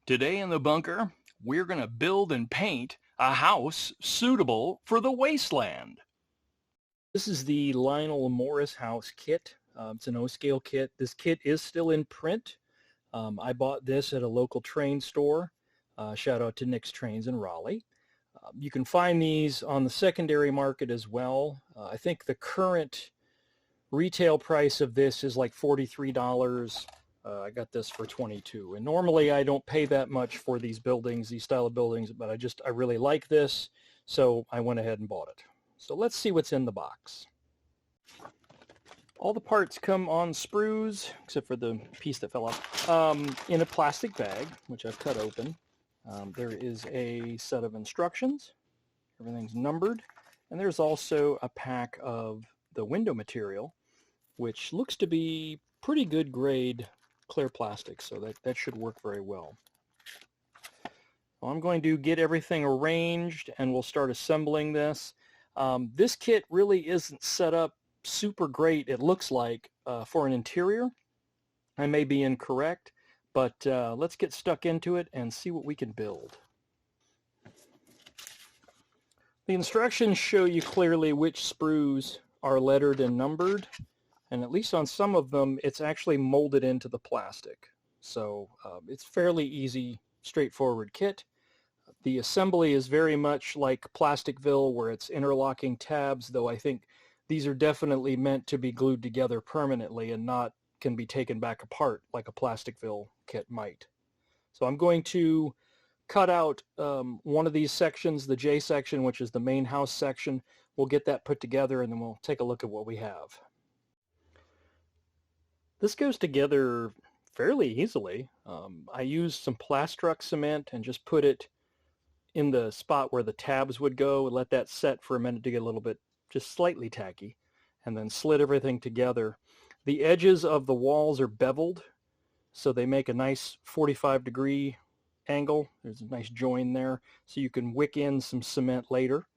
Today in the bunker, we're going to build and paint a house suitable for the Wasteland. This is the Lionel Morris house kit. It's an O-scale kit. This kit is still in print. I bought this at a local train store. Shout out to Nick's Trains in Raleigh. You can find these on the secondary market as well. I think the current retail price of this is like $43. I got this for $22. And normally I don't pay that much for these buildings, these style of buildings, but I really like this, so I went ahead and bought it. So let's see what's in the box. All the parts come on sprues, except for the piece that fell off, in a plastic bag, which I've cut open. There is a set of instructions. Everything's numbered. And there's also a pack of the window material, which looks to be pretty good grade clear plastic, so that should work very well. Well, I'm going to get everything arranged and we'll start assembling this. This kit really isn't set up super great, it looks like, for an interior. I may be incorrect, but let's get stuck into it and see what we can build. The instructions show you clearly which sprues are lettered and numbered, and at least on some of them it's actually molded into the plastic. So it's fairly easy, straightforward kit. The assembly is very much like Plasticville, where it's interlocking tabs, though I think these are definitely meant to be glued together permanently and not can be taken back apart like a Plasticville kit might. So I'm going to cut out one of these sections, the J section, which is the main house section. We'll get that put together and then we'll take a look at what we have. This goes together fairly easily. I used some Plastruct cement and just put it in the spot where the tabs would go and let that set for a minute to get a little bit just slightly tacky, and then slid everything together. The edges of the walls are beveled, so they make a nice 45-degree angle. There's a nice join there, so you can wick in some cement later,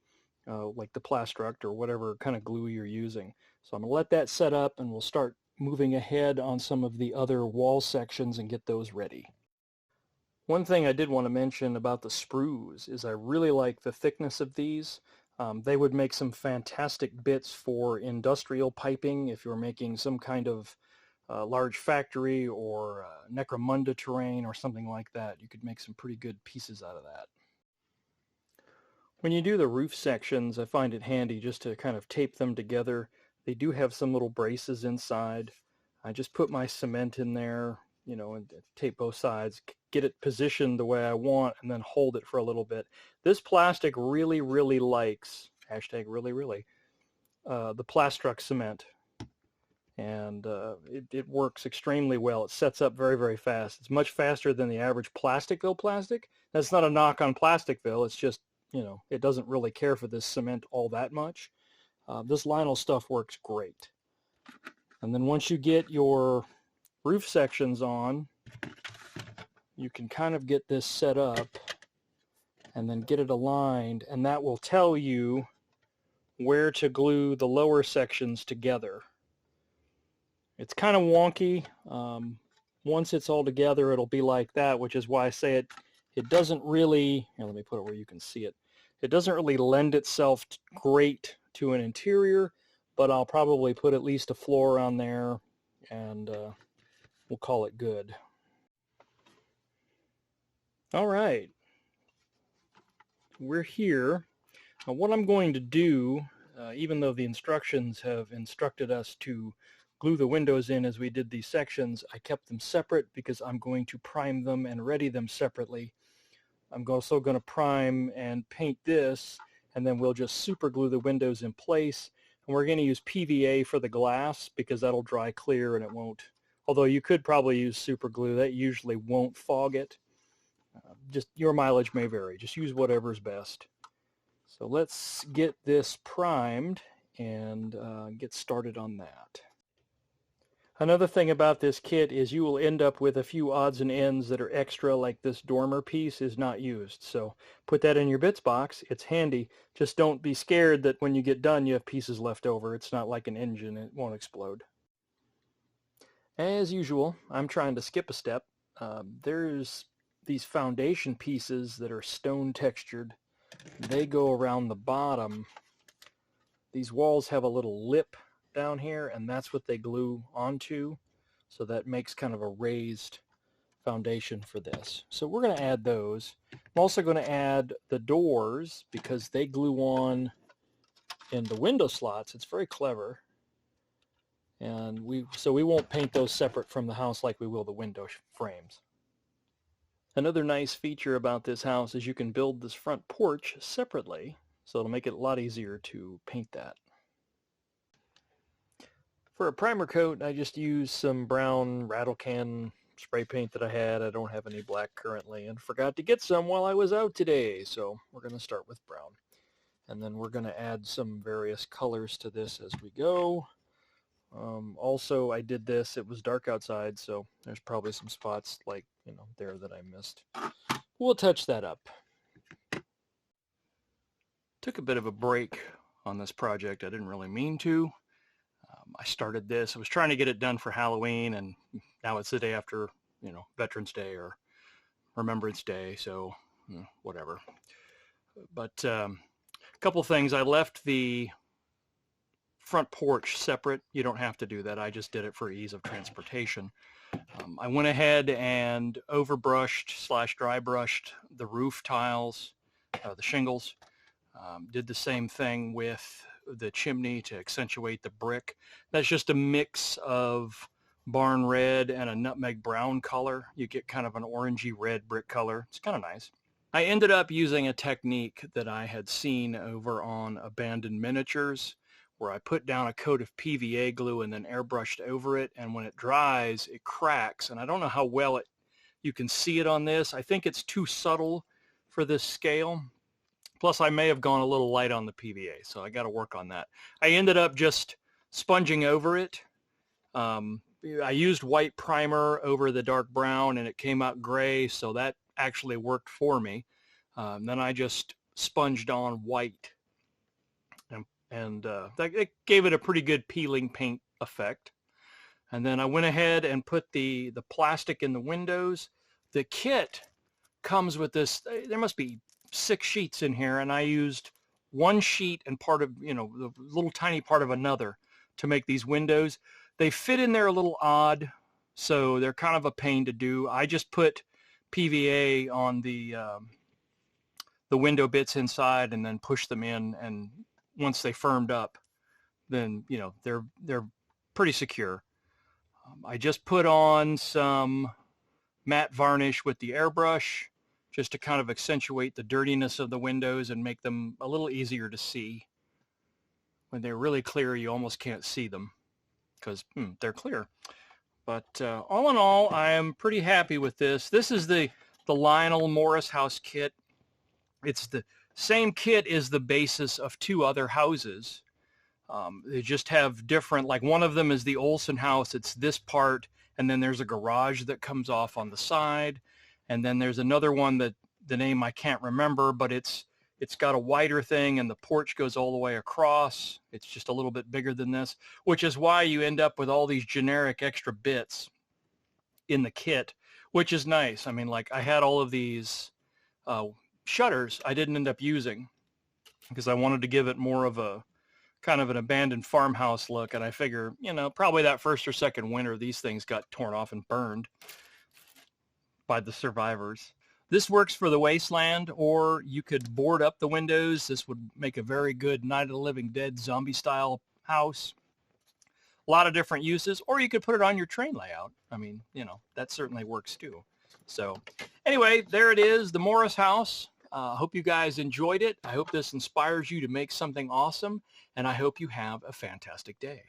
like the Plastruct or whatever kind of glue you're using. So I'm going to let that set up and we'll start moving ahead on some of the other wall sections and get those ready. One thing I did want to mention about the sprues is I really like the thickness of these. They would make some fantastic bits for industrial piping if you're making some kind of large factory or Necromunda terrain or something like that. You could make some pretty good pieces out of that. When you do the roof sections, I find it handy just to kind of tape them together. They do have some little braces inside. I just put my cement in there, and tape both sides, get it positioned the way I want, and then hold it for a little bit. This plastic really, really likes, #really, the Plastruct cement. And it works extremely well. It sets up very, very fast. It's much faster than the average Plasticville plastic. That's not a knock on Plasticville. It's just, it doesn't really care for this cement all that much. This Lionel stuff works great. And then once you get your roof sections on, you can kind of get this set up and then get it aligned, and that will tell you where to glue the lower sections together. It's kind of wonky. Once it's all together, it'll be like that, which is why I say it doesn't really, let me put it where you can see it. It doesn't really lend itself great to an interior, but I'll probably put at least a floor on there and we'll call it good. All right, we're here. Now what I'm going to do, even though the instructions have instructed us to glue the windows in as we did these sections, I kept them separate because I'm going to prime them and ready them separately. I'm also going to prime and paint this, and then we'll just super glue the windows in place. And we're going to use PVA for the glass because that'll dry clear and it won't, although you could probably use super glue, that usually won't fog it. Just your mileage may vary. Just use whatever's best. So let's get this primed and get started on that. Another thing about this kit is you will end up with a few odds and ends that are extra, like this dormer piece is not used. So put that in your bits box. It's handy. Just don't be scared that when you get done you have pieces left over. It's not like an engine. It won't explode. As usual, I'm trying to skip a step. There's these foundation pieces that are stone textured, they go around the bottom. These walls have a little lip down here, and that's what they glue onto. So that makes kind of a raised foundation for this. So we're going to add those. I'm also going to add the doors because they glue on in the window slots. It's very clever. And we won't paint those separate from the house like we will the window frames. Another nice feature about this house is you can build this front porch separately, so it'll make it a lot easier to paint that. For a primer coat, I just used some brown rattle can spray paint that I had. I don't have any black currently, and forgot to get some while I was out today, so we're going to start with brown. And then we're going to add some various colors to this as we go. Also, I did this, it was dark outside, so there's probably some spots like, there that I missed. We'll touch that up. Took a bit of a break on this project. I didn't really mean to. I started this, I was trying to get it done for Halloween, and now it's the day after, Veterans Day or Remembrance Day, so whatever. But a couple things. I left the front porch separate. You don't have to do that. I just did it for ease of transportation. I went ahead and overbrushed / dry brushed the roof tiles, the shingles. Did the same thing with the chimney to accentuate the brick. That's just a mix of barn red and a nutmeg brown color. You get kind of an orangey red brick color. It's kind of nice. I ended up using a technique that I had seen over on Abandoned Miniatures, where I put down a coat of PVA glue and then airbrushed over it, and when it dries, it cracks. And I don't know how well you can see it on this. I think it's too subtle for this scale. Plus, I may have gone a little light on the PVA, so I got to work on that. I ended up just sponging over it. I used white primer over the dark brown, and it came out gray, so that actually worked for me. Then I just sponged on white, and it gave it a pretty good peeling paint effect. And then I went ahead and put the plastic in the windows. The kit comes with this, there must be 6 sheets in here, and I used 1 sheet and part of, the little tiny part of another to make these windows. They fit in there a little odd, so they're kind of a pain to do. I just put PVA on the window bits inside and then push them in, and once they firmed up, then they're pretty secure. I just put on some matte varnish with the airbrush just to kind of accentuate the dirtiness of the windows and make them a little easier to see. When they're really clear, you almost can't see them because they're clear. But all in all, I am pretty happy with this. This is the Lionel Morris House kit. It's the same kit is the basis of 2 other houses. They just have different, like one of them is the Olson house. It's this part, and then there's a garage that comes off on the side. And then there's another one that the name I can't remember, but it's got a wider thing, and the porch goes all the way across. It's just a little bit bigger than this, which is why you end up with all these generic extra bits in the kit, which is nice. I mean, like I had all of these shutters I didn't end up using because I wanted to give it more of a kind of an abandoned farmhouse look, and I figure, probably that first or second winter these things got torn off and burned by the survivors. This works for the Wasteland, or you could board up the windows. This would make a very good Night of the Living Dead zombie style house. A lot of different uses, or you could put it on your train layout. I mean, that certainly works too. So anyway, there it is, the Morris house. I hope you guys enjoyed it. I hope this inspires you to make something awesome, and I hope you have a fantastic day.